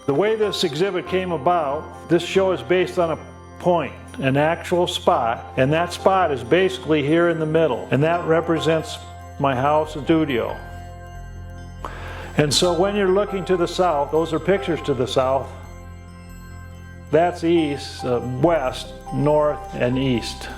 The way this exhibit came about, this show is based on a point, an actual spot, and that spot is basically here in the middle, and that represents my house and studio. And so when you're looking to the south, those are pictures to the south. That's east, west, north, and east.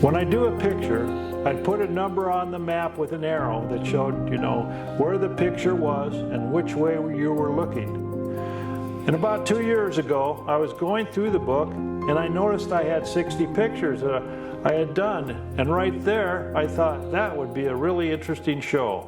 When I do a picture, I'd put a number on the map with an arrow that showed, where the picture was and which way you were looking. And about 2 years ago, I was going through the book and I noticed I had 60 pictures that I had done. And right there, I thought that would be a really interesting show.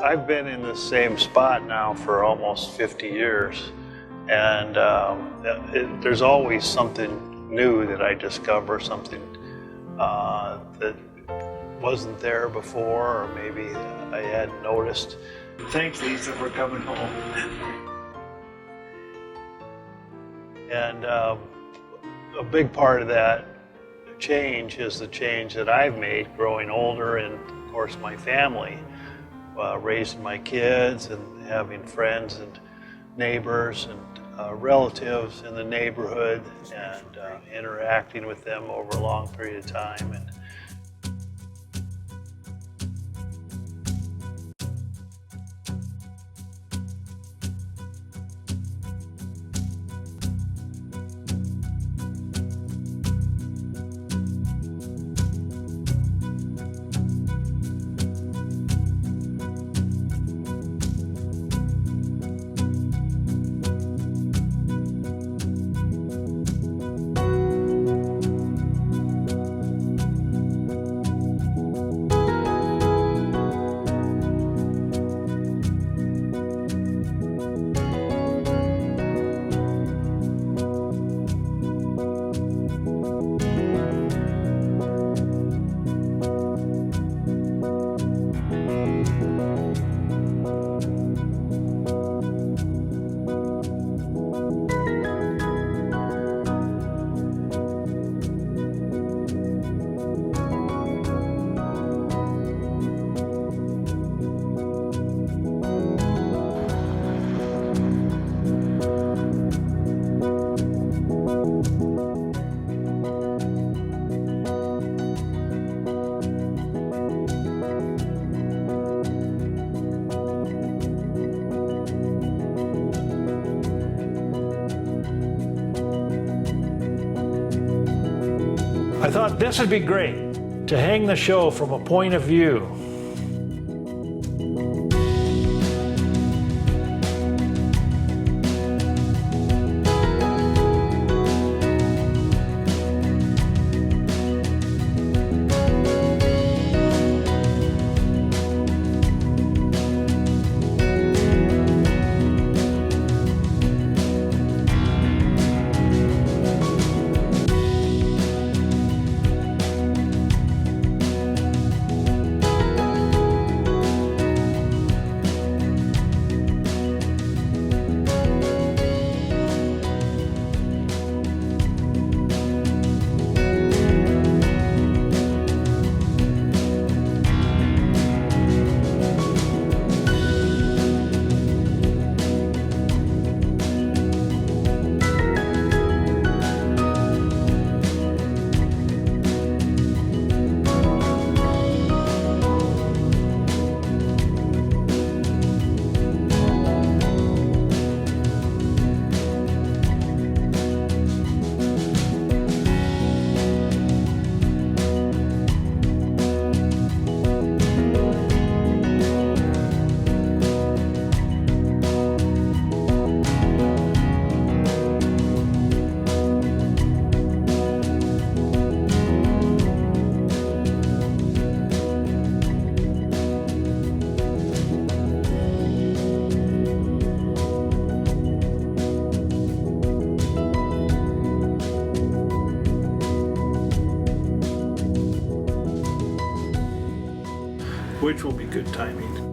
I've been in the same spot now for almost 50 years, and there's always something new that I discover, something that wasn't there before, or maybe I hadn't noticed. Thanks, Lisa, for coming home. And a big part of that change is the change that I've made growing older, and of course my family. Raising my kids and having friends and neighbors and relatives in the neighborhood, and interacting with them over a long period of time. I thought this would be great to hang the show from a point of view. which will be good timing.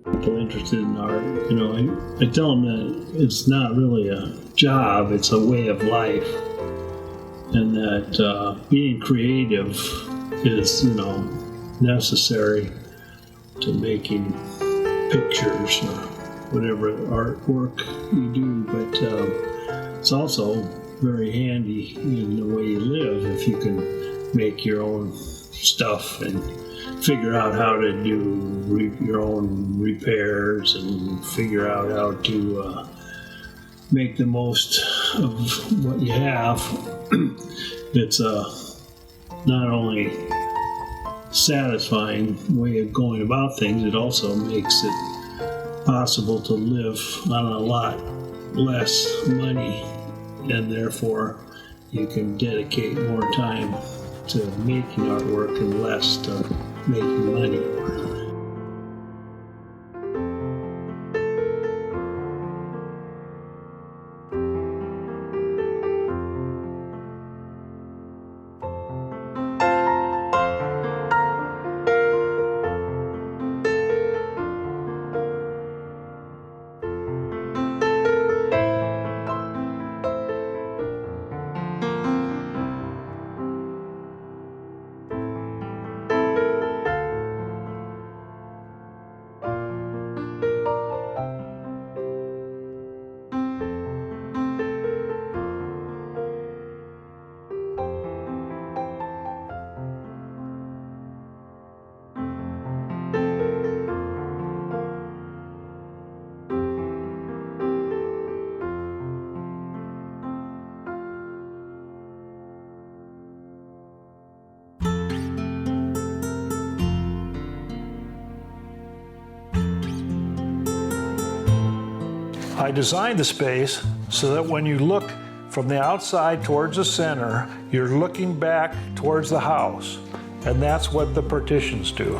People interested in art, I tell them that it's not really a job, it's a way of life, and that being creative is, necessary to making pictures or whatever artwork you do, but it's also very handy in the way you live if you can make your own stuff and figure out how to do your own repairs and figure out how to make the most of what you have. It's a not only satisfying way of going about things, it also makes it possible to live on a lot less money, and therefore you can dedicate more time to making artwork and less to making money. I designed the space so that when you look from the outside towards the center, you're looking back towards the house, and that's what the partitions do.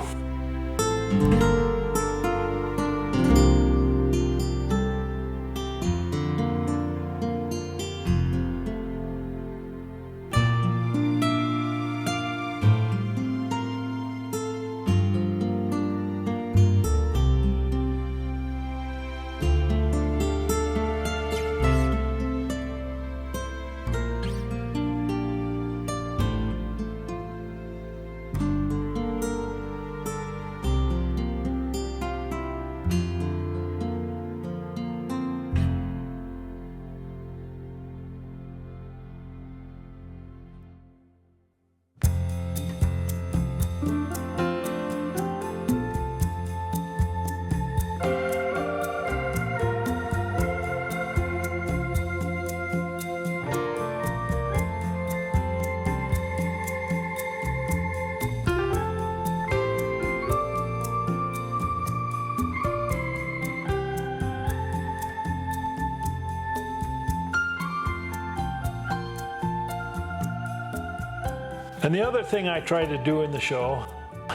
And the other thing I try to do in the show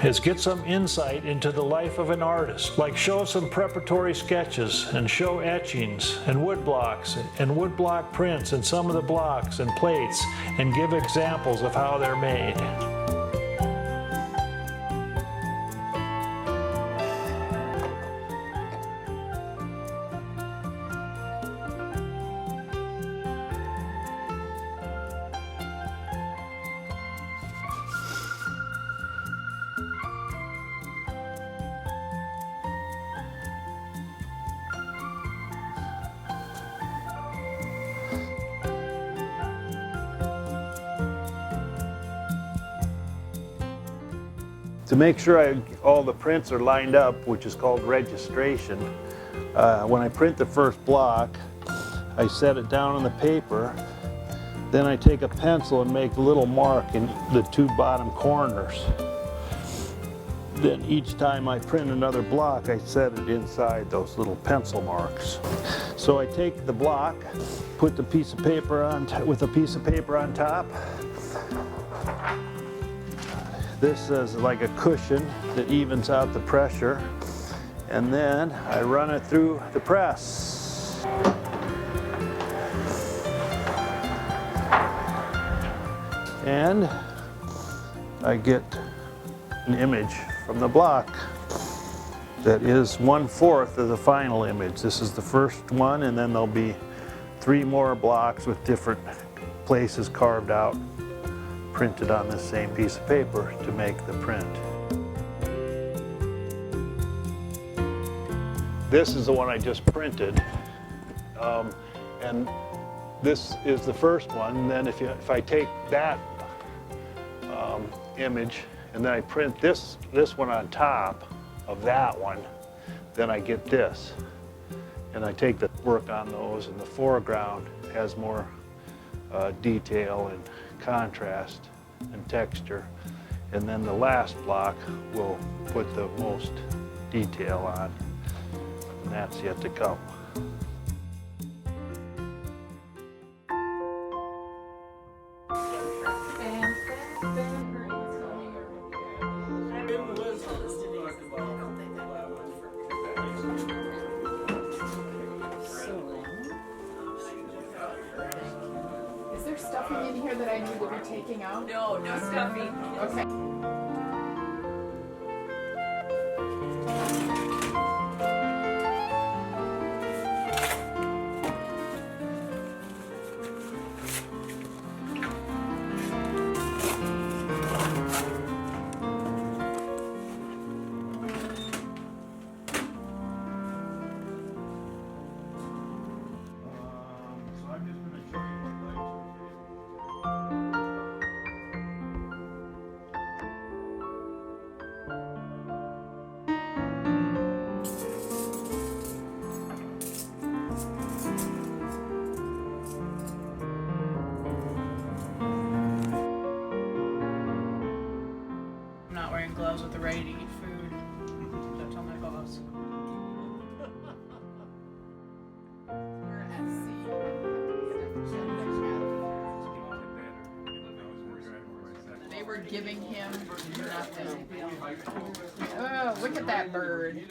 is get some insight into the life of an artist, like show some preparatory sketches and show etchings and wood blocks and wood block prints and some of the blocks and plates, and give examples of how they're made. To make sure all the prints are lined up, which is called registration, when I print the first block, I set it down on the paper Then I take a pencil and make a little mark in the two bottom corners. Then each time I print another block, I set it inside those little pencil marks. So I take the block, put the piece of paper on with a piece of paper on top. This is like a cushion that evens out the pressure. And then I run it through the press. And I get an image from the block that is 1/4 of the final image. This is the first one, and then there'll be 3 more blocks with different places carved out, printed on the same piece of paper to make the print. This is the one I just printed, and this is the first one. And then if I take that image and then I print this one on top of that one, then I get this. And I take the work on those, and the foreground has more detail and contrast and texture. And then the last block will put the most detail on, and that's yet to come. Is there stuffing in here that I need to be taking out? No, no stuffing. Okay. I'm not wearing gloves with the ready to eat food. Don't tell my boss. They were giving him nothing. Oh, look at that bird.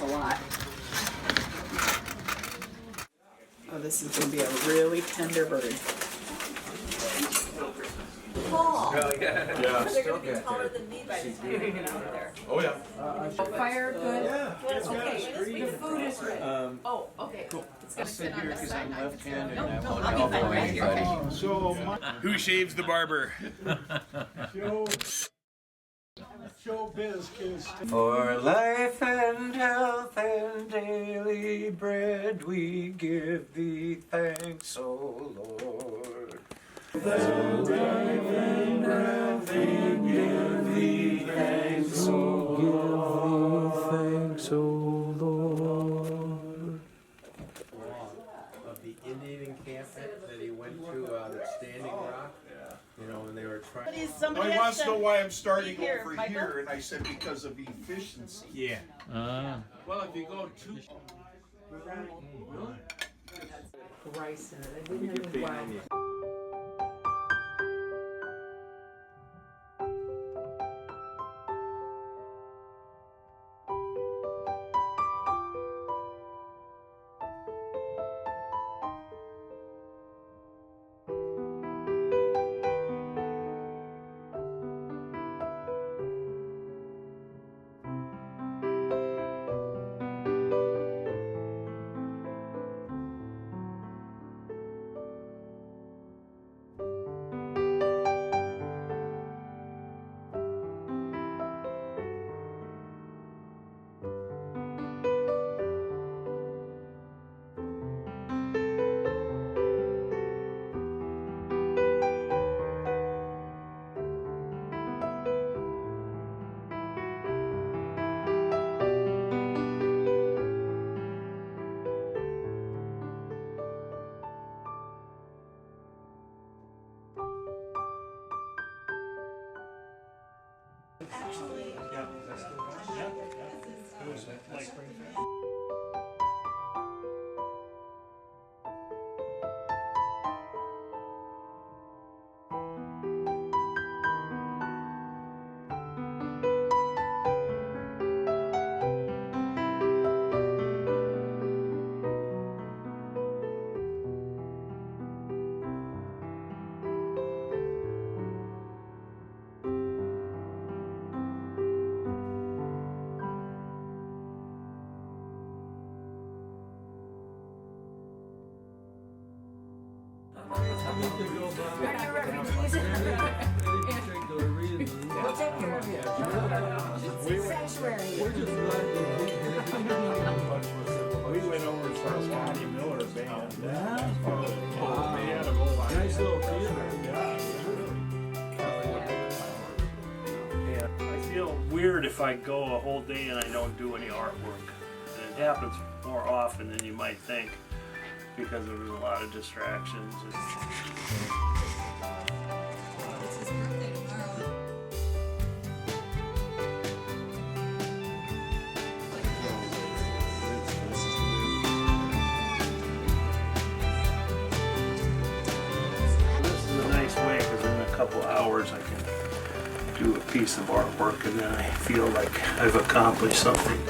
a lot. Oh, this is gonna be a really tender bird. Paul. Yeah. They're going to be taller than me by the time I get out there. Oh, yeah. Fire good? Okay, the food is ready. Oh, okay. Cool. It's gonna sit on this side. No, I'll be fine right here. Who shaves the barber? Showbiz kids. For life and health and daily bread, we give thee thanks, O Lord. For life and health and give thee thanks, O Lord. Of the Indian encampment that he went to, the Standing Rock. You know, when they were trying. He wants to know why I'm starting over here, and I said because of efficiency. Yeah. Well, if you go too. Rice in it. I didn't know why. We'll take care of you. Sanctuary. We went over to Scotty Miller band. Nice little theater. I feel weird if I go a whole day and I don't do any artwork. And it happens more often than you might think because there was a lot of distractions. This is a nice way because in a couple hours I can do a piece of artwork and then I feel like I've accomplished something.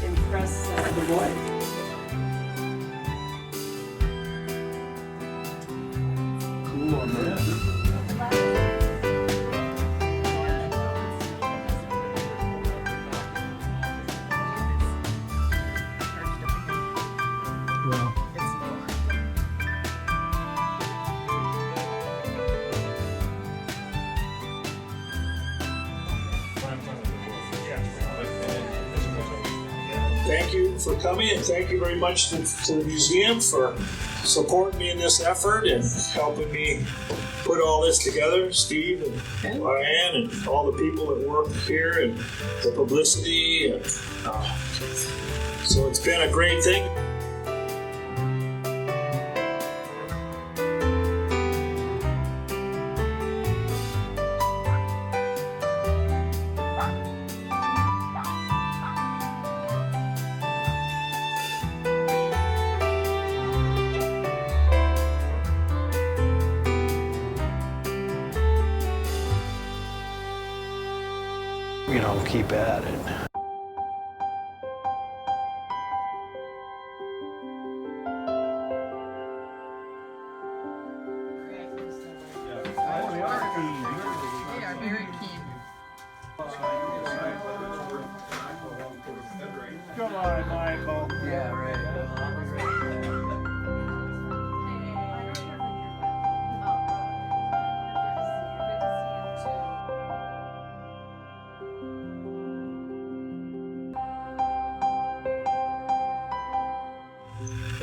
Impress the boy. Cool on that. Well, thank you for coming, and thank you very much to the museum for supporting me in this effort and helping me put all this together. Steve and Diane and all the people that work here and the publicity. And, so it's been a great thing. You know, keep at it. They are very keen. Come on, Michael. Yeah, right.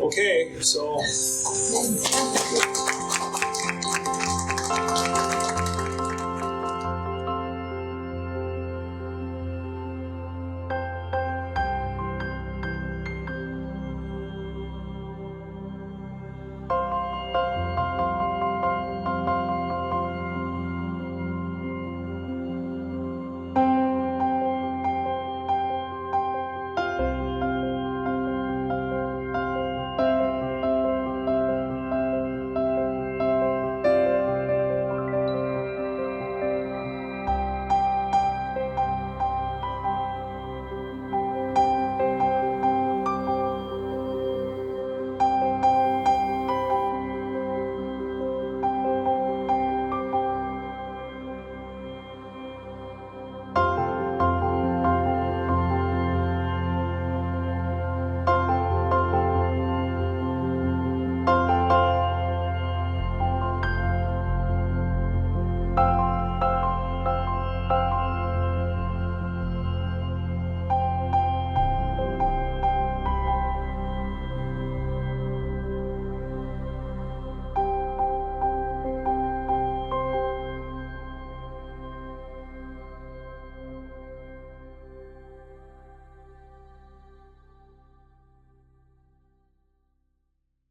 Okay, so